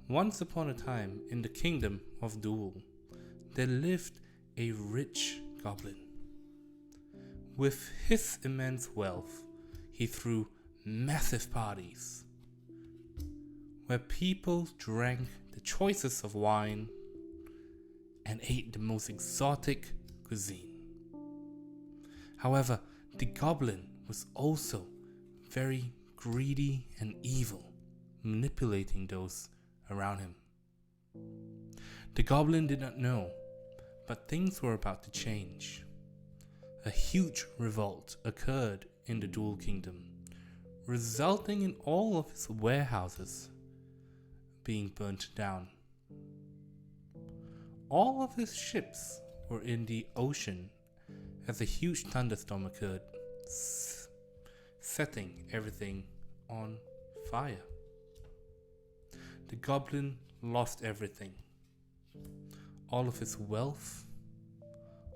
Once upon a time, in the kingdom of Duel, there lived a rich goblin. With his immense wealth, he threw massive parties where people drank the choicest of wine and ate the most exotic cuisine. However, the goblin was also very greedy and evil, manipulating those around him. The goblin did not know, but things were about to change. A huge revolt occurred in the Dual Kingdom, resulting in all of his warehouses being burnt down. All of his ships were in the ocean as a huge thunderstorm occurred, setting everything on fire. The goblin lost everything. All of his wealth,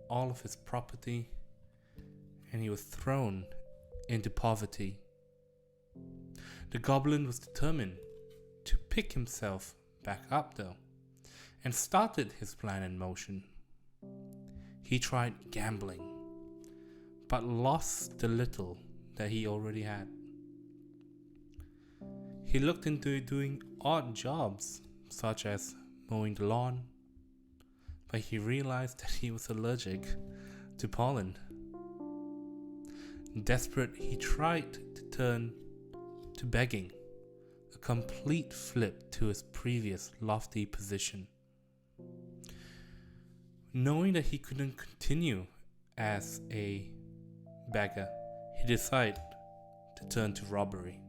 all of his property, and he was thrown into poverty. The goblin was determined to pick himself back up though, and started his plan in motion. He tried gambling, but lost the little that he already had. He looked into doing odd jobs, such as mowing the lawn, but he realized that he was allergic to pollen. Desperate, he tried to turn to begging, a complete flip to his previous lofty position. Knowing that he couldn't continue as a beggar, he decided to turn to robbery.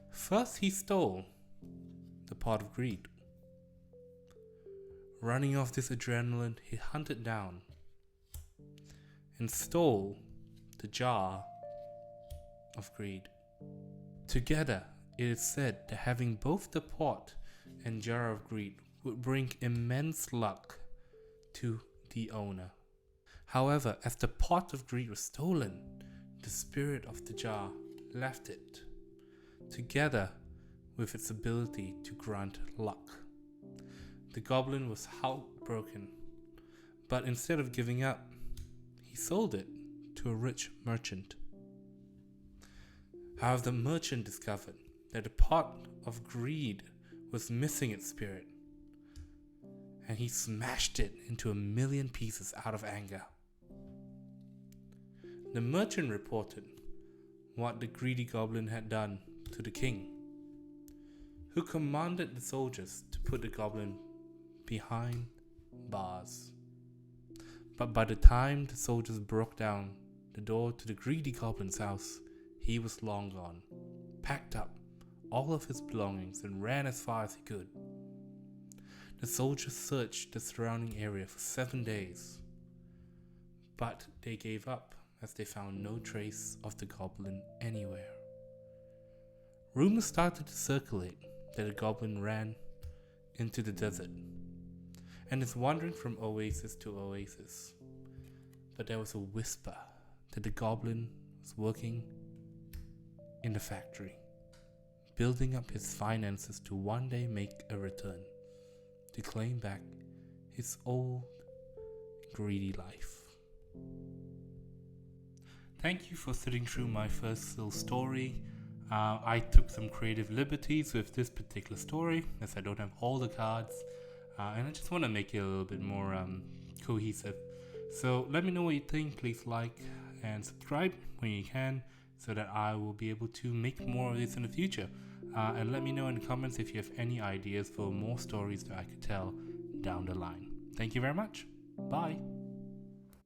First, he stole the pot of greed. Running off this adrenaline, he hunted down and stole the jar of greed. Together, it is said that having both the pot and jar of greed would bring immense luck to the owner. However, as the pot of greed was stolen, the spirit of the jar left it, together with its ability to grant luck. The goblin was heartbroken, but instead of giving up, he sold it to a rich merchant. However, the merchant discovered that the pot of greed was missing its spirit, and he smashed it into 1,000,000 pieces out of anger. The merchant reported what the greedy goblin had done to the king, who commanded the soldiers to put the goblin behind bars. But by the time the soldiers broke down the door to the greedy goblin's house, he was long gone, packed up all of his belongings and ran as far as he could. The soldiers searched the surrounding area for 7 days, but they gave up as they found no trace of the goblin anywhere. Rumors started to circulate that the goblin ran into the desert and is wandering from oasis to oasis. But there was a whisper that the goblin was working in the factory, building up his finances to one day make a return, to claim back his old greedy life. Thank you for sitting through my first little story. I took some creative liberties with this particular story, as I don't have all the cards, and I just want to make it a little bit more cohesive. So let me know what you think. Please like and subscribe when you can, so that I will be able to make more of this in the future. And let me know in the comments if you have any ideas for more stories that I could tell down the line. Thank you very much. Bye.